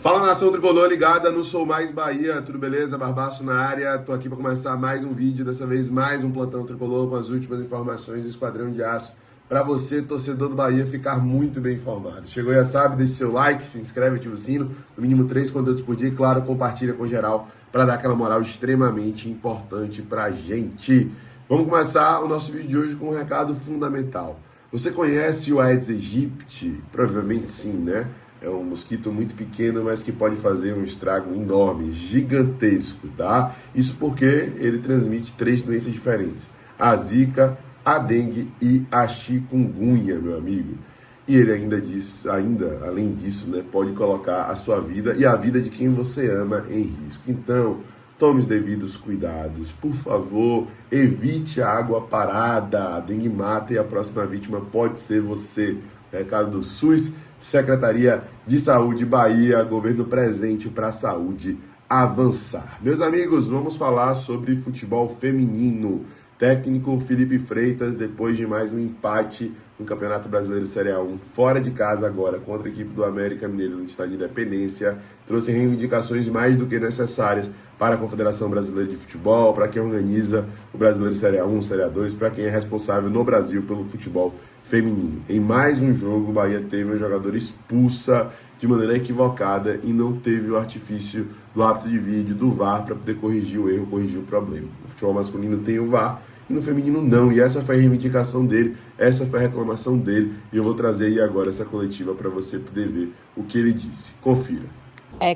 Fala, nação tricolor ligada no Sou Mais Bahia, tudo beleza? Barbaço na área, tô aqui para começar mais um vídeo, dessa vez mais um plantão tricolor com as últimas informações do Esquadrão de Aço, para você, torcedor do Bahia, ficar muito bem informado. Chegou, já sabe, deixe seu like, se inscreve, ativa o sino, no mínimo 3 conteúdos por dia e, claro, compartilha com geral para dar aquela moral extremamente importante pra gente. Vamos começar o nosso vídeo de hoje com um recado fundamental. Você conhece o Aedes aegypti? Provavelmente sim, né? É um mosquito muito pequeno, mas que pode fazer um estrago enorme, gigantesco, tá? Isso porque ele transmite 3 doenças diferentes: a zika, a dengue e a chikungunya, meu amigo. E ele além disso, né, pode colocar a sua vida e a vida de quem você ama em risco. Então, tome os devidos cuidados. Por favor, evite a água parada. A dengue mata e a próxima vítima pode ser você. Recado do SUS, Secretaria de Saúde Bahia, governo presente para a saúde avançar. Meus amigos, vamos falar sobre futebol feminino. Técnico Felipe Freitas, depois de mais um empate no Campeonato Brasileiro Série A1, fora de casa agora, contra a equipe do América Mineiro no Estádio Independência, trouxe reivindicações mais do que necessárias para a Confederação Brasileira de Futebol, para quem organiza o Brasileiro Série A1, Série A2, para quem é responsável no Brasil pelo futebol feminino. Em mais um jogo, o Bahia teve uma jogadora expulsa de maneira equivocada e não teve o artifício do árbitro de vídeo, do VAR, para poder corrigir o erro, corrigir o problema. No futebol masculino tem o VAR, e no feminino não, e essa foi a reivindicação dele, essa foi a reclamação dele, e eu vou trazer aí agora essa coletiva para você poder ver o que ele disse. Confira.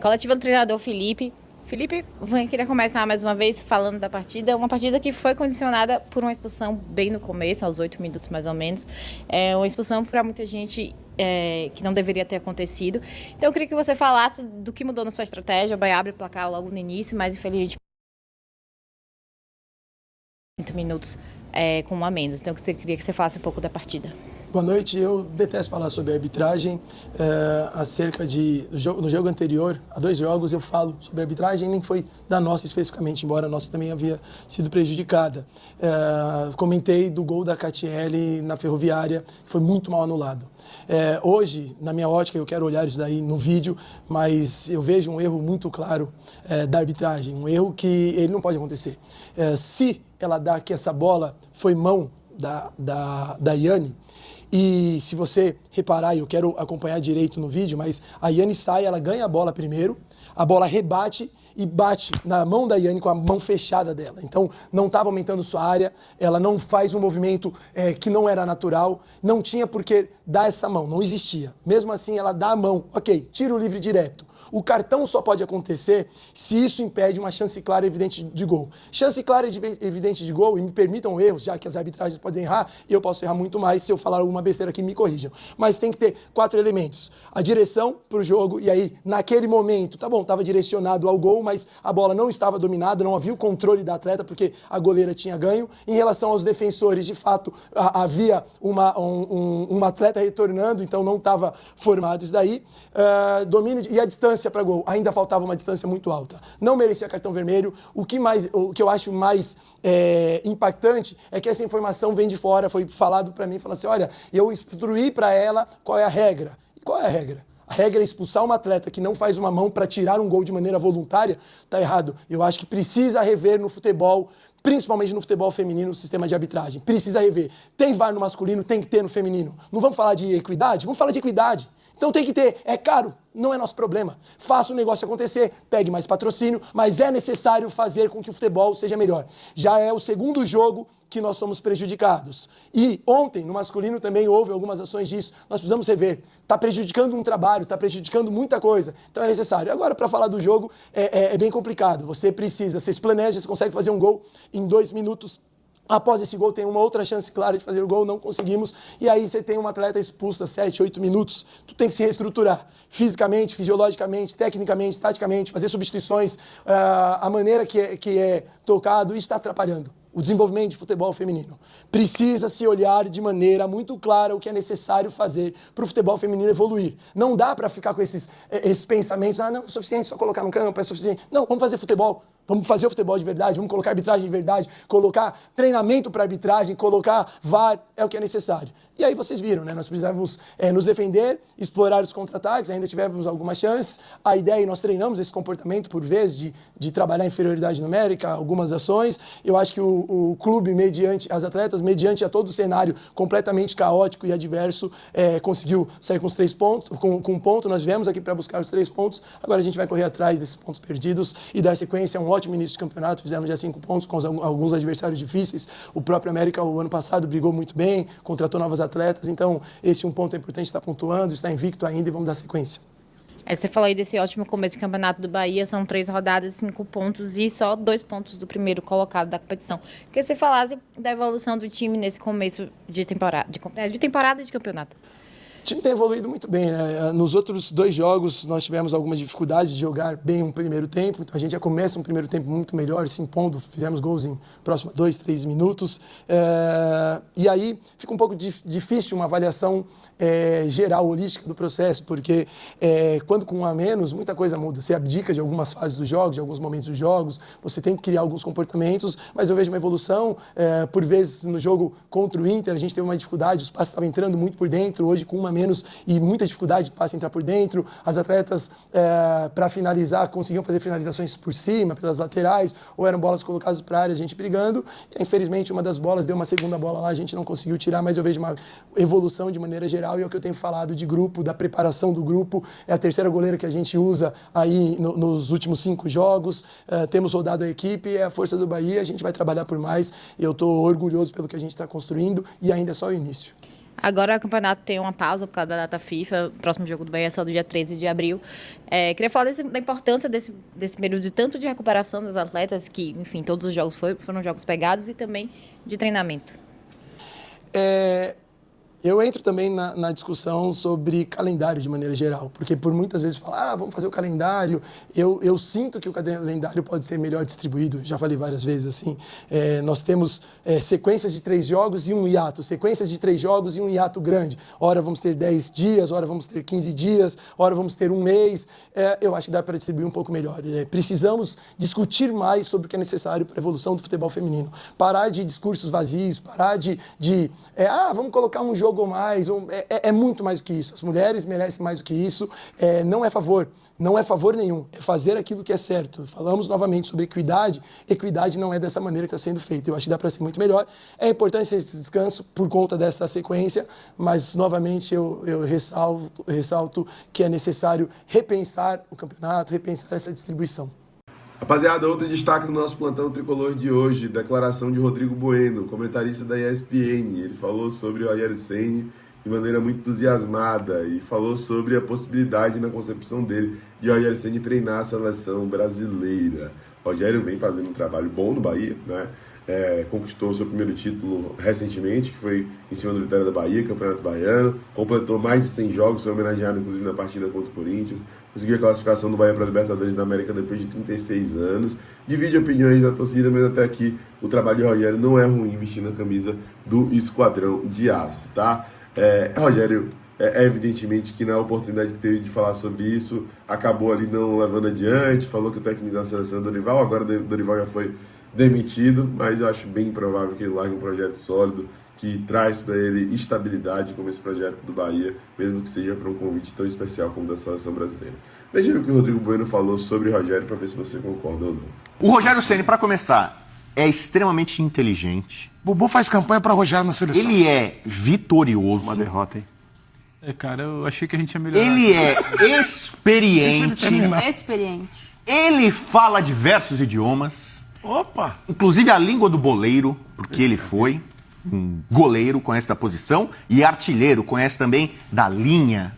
Coletiva do treinador Felipe. Felipe, eu queria começar mais uma vez falando da partida. Uma partida que foi condicionada por uma expulsão bem no começo, aos 8 minutos mais ou menos. Uma expulsão para muita gente que não deveria ter acontecido. Então eu queria que você falasse do que mudou na sua estratégia. O Bahia abre o placar logo no início, mas infelizmente 8 minutos com um a menos. Então eu queria que você falasse um pouco da partida. Boa noite. Eu detesto falar sobre arbitragem. No jogo anterior, há 2 jogos, eu falo sobre arbitragem, nem foi da nossa especificamente, embora a nossa também havia sido prejudicada. Comentei do gol da Catiele na Ferroviária, que foi muito mal anulado. Hoje, na minha ótica, eu quero olhar isso daí no vídeo, mas eu vejo um erro muito claro da arbitragem, um erro que ele não pode acontecer. Se ela dá que essa bola foi mão da Iane, e se você reparar, eu quero acompanhar direito no vídeo, mas a Iane sai, ela ganha a bola primeiro, a bola rebate e bate na mão da Iane com a mão fechada dela. Então, não estava aumentando sua área, ela não faz um movimento que não era natural, não tinha por que dar essa mão, não existia. Mesmo assim, ela dá a mão, ok, tiro livre direto. O cartão só pode acontecer se isso impede uma chance clara e evidente de gol. Chance clara e evidente de gol, e me permitam erros, já que as arbitragens podem errar, e eu posso errar muito mais se eu falar alguma besteira aqui, me corrijam. Mas tem que ter 4 elementos. A direção para o jogo, e aí, naquele momento, tá bom, estava direcionado ao gol, mas a bola não estava dominada, não havia o controle da atleta, porque a goleira tinha ganho. Em relação aos defensores, de fato, havia um atleta retornando, então não estava formado isso daí. Domínio e a distância para gol, ainda faltava uma distância muito alta. Não merecia cartão vermelho. O que eu acho mais impactante é que essa informação vem de fora, foi falado para mim, falou assim, olha, eu instruí para ela qual é a regra. E qual é a regra? A regra é expulsar uma atleta que não faz uma mão para tirar um gol de maneira voluntária, tá errado. Eu acho que precisa rever no futebol, principalmente no futebol feminino, o sistema de arbitragem. Precisa rever. Tem VAR no masculino, tem que ter no feminino. Não vamos falar de equidade? Vamos falar de equidade. Então tem que ter. É caro, não é nosso problema. Faça o negócio acontecer, pegue mais patrocínio, mas é necessário fazer com que o futebol seja melhor. Já é o 2º jogo que nós somos prejudicados. E ontem, no masculino, também houve algumas ações disso. Nós precisamos rever. Está prejudicando um trabalho, está prejudicando muita coisa. Então é necessário. Agora, para falar do jogo, é bem complicado. Você se planeja, você consegue fazer um gol em 2 minutos. Após esse gol, tem uma outra chance clara de fazer o gol, não conseguimos. E aí você tem uma atleta expulsa 7, 8 minutos. Tu tem que se reestruturar fisicamente, fisiologicamente, tecnicamente, taticamente, fazer substituições. A maneira que é tocado, isso está atrapalhando o desenvolvimento de futebol feminino. Precisa se olhar de maneira muito clara o que é necessário fazer para o futebol feminino evoluir. Não dá para ficar com esses pensamentos, não, é suficiente só colocar no campo, é suficiente. Não, vamos fazer futebol. Vamos fazer o futebol de verdade, vamos colocar arbitragem de verdade, colocar treinamento para arbitragem, colocar VAR, é o que é necessário. E aí vocês viram, né? Nós precisávamos nos defender, explorar os contra-ataques, ainda tivemos algumas chances. A ideia, e nós treinamos esse comportamento por vezes, de trabalhar inferioridade numérica, algumas ações. Eu acho que o clube, mediante as atletas, mediante a todo o cenário completamente caótico e adverso, conseguiu sair com os 3 pontos, com um ponto. Nós viemos aqui para buscar os 3 pontos. Agora a gente vai correr atrás desses pontos perdidos e dar sequência a um ótimo início de campeonato. Fizemos já 5 pontos com alguns adversários difíceis. O próprio América, o ano passado, brigou muito bem, contratou novas atletas, então esse ponto é importante, está pontuando, está invicto ainda e vamos dar sequência. Você falou aí desse ótimo começo de campeonato do Bahia, são 3 rodadas, 5 pontos e só 2 pontos do primeiro colocado da competição. Queria que você falasse da evolução do time nesse começo de temporada de campeonato. O time tem evoluído muito bem, né? Nos outros 2 jogos nós tivemos alguma dificuldade de jogar bem um primeiro tempo, então a gente já começa um primeiro tempo muito melhor, se impondo, fizemos gols em próximo a 2, 3 minutos, e aí fica um pouco difícil uma avaliação geral, holística do processo, porque quando com 1 a menos, muita coisa muda, você abdica de algumas fases dos jogos, de alguns momentos dos jogos, você tem que criar alguns comportamentos, mas eu vejo uma evolução, por vezes no jogo contra o Inter a gente teve uma dificuldade, os passes estavam entrando muito por dentro, hoje com 1 a menos e muita dificuldade de passe entrar por dentro. As atletas, para finalizar, conseguiam fazer finalizações por cima, pelas laterais, ou eram bolas colocadas para a área, a gente brigando. E, infelizmente, uma das bolas deu uma segunda bola lá, a gente não conseguiu tirar, mas eu vejo uma evolução de maneira geral e é o que eu tenho falado de grupo, da preparação do grupo. É a terceira goleira que a gente usa aí nos últimos 5 jogos. Temos rodado a equipe, é a força do Bahia, a gente vai trabalhar por mais. Eu estou orgulhoso pelo que a gente está construindo e ainda é só o início. Agora o campeonato tem uma pausa por causa da data FIFA, o próximo jogo do Bahia é só do dia 13 de abril. Queria falar da importância desse período de tanto de recuperação das atletas, que, enfim, todos os jogos foram jogos pegados, e também de treinamento. Eu entro também na discussão sobre calendário de maneira geral, porque por muitas vezes falar, vamos fazer o calendário, eu sinto que o calendário pode ser melhor distribuído, já falei várias vezes assim, nós temos sequências de 3 jogos e um hiato, sequências de 3 jogos e um hiato grande, ora vamos ter 10 dias, ora vamos ter 15 dias, ora vamos ter 1 mês, eu acho que dá para distribuir um pouco melhor. Precisamos discutir mais sobre o que é necessário para a evolução do futebol feminino, parar de discursos vazios, parar vamos colocar um jogo ou mais, é muito mais do que isso. As mulheres merecem mais do que isso. Não é favor nenhum. É fazer aquilo que é certo. Falamos novamente sobre equidade. Equidade não é dessa maneira que está sendo feita. Eu acho que dá para ser muito melhor. É importante esse descanso por conta dessa sequência, mas novamente eu ressalto que é necessário repensar o campeonato, repensar essa distribuição. Rapaziada, outro destaque do nosso plantão tricolor de hoje, declaração de Rodrigo Bueno, comentarista da ESPN. Ele falou sobre o Rogério Ceni de maneira muito entusiasmada e falou sobre a possibilidade, na concepção dele, de o Rogério Ceni treinar a seleção brasileira. O Rogério vem fazendo um trabalho bom no Bahia, né? Conquistou o seu primeiro título recentemente, que foi em cima do Vitória da Bahia, Campeonato Baiano, completou mais de 100 jogos, foi homenageado inclusive na partida contra o Corinthians, conseguiu a classificação do Bahia para a Libertadores da América depois de 36 anos, divide opiniões da torcida, mas até aqui o trabalho de Rogério não é ruim vestindo a camisa do Esquadrão de Aço, tá? Rogério, evidentemente que na oportunidade que teve de falar sobre isso, acabou ali não levando adiante, falou que o técnico da seleção é Dorival, agora o Dorival já foi demitido, mas eu acho bem provável que ele largue um projeto sólido, que traz para ele estabilidade, como esse projeto do Bahia, mesmo que seja para um convite tão especial como o da seleção brasileira. Veja o que o Rodrigo Bueno falou sobre o Rogério, para ver se você concorda ou não. O Rogério Ceni, para começar, é extremamente inteligente. Bubu faz campanha para Rogério na seleção. Ele é vitorioso. Uma derrota, hein? Cara, eu achei que a gente ia melhorar. Ele é experiente. Ele fala diversos idiomas. Opa! Inclusive a língua do boleiro, porque ele foi um goleiro, conhece da posição, e artilheiro, conhece também da linha.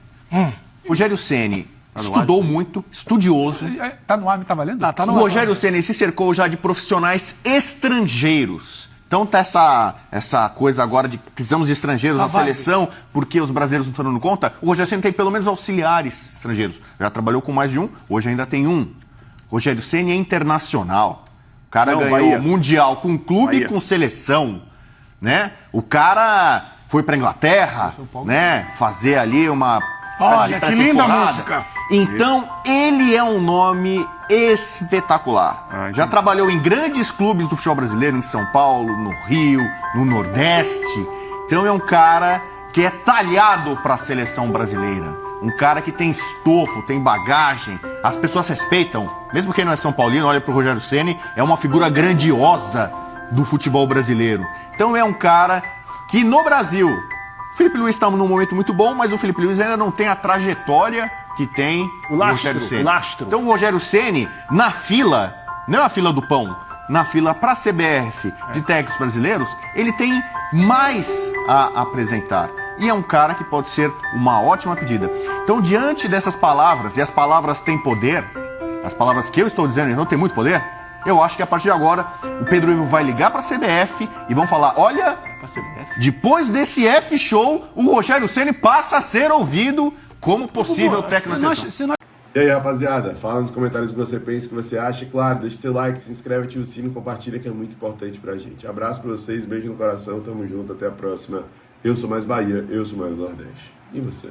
Rogério Ceni estudou muito, estudioso. Tá no ar, tá valendo? Tá no O Rogério Ceni se cercou já de profissionais estrangeiros. Então tá essa coisa agora de precisamos de estrangeiros na seleção, porque os brasileiros não estão dando conta. O Rogério Ceni tem pelo menos auxiliares estrangeiros. Já trabalhou com mais de um, hoje ainda tem um. Rogério Ceni é internacional. O cara ganhou Bahia. Mundial com clube e com seleção, né? O cara foi pra Inglaterra, né? Fazer ali uma... Olha, que linda música! Então, ele é um nome espetacular. Já trabalhou em grandes clubes do futebol brasileiro, em São Paulo, no Rio, no Nordeste. Então é um cara que é talhado para a seleção brasileira. Um cara que tem estofo, tem bagagem. As pessoas respeitam. Mesmo quem não é São Paulino, olha para o Rogério Ceni, é uma figura grandiosa do futebol brasileiro. Então é um cara que no Brasil... O Felipe Luiz está num momento muito bom, mas o Felipe Luiz ainda não tem a trajetória que tem o Rogério Ceni. Então o Rogério Ceni, na fila, não é a fila do pão, na fila para a CBF de técnicos brasileiros, ele tem mais a apresentar. E é um cara que pode ser uma ótima pedida. Então, diante dessas palavras, e as palavras têm poder, as palavras que eu estou dizendo não têm muito poder, eu acho que a partir de agora o Pedro Ivo vai ligar para a CBF e vão falar, olha, depois desse F-show, o Rogério Ceni passa a ser ouvido como possível técnico da seleção. E aí, rapaziada, fala nos comentários o que você pensa, o que você acha. E, claro, deixa seu like, se inscreve, ativa o sino, compartilha, que é muito importante pra gente. Abraço pra vocês, beijo no coração, tamo junto, até a próxima. Eu sou mais Bahia, eu sou mais do Nordeste. E você?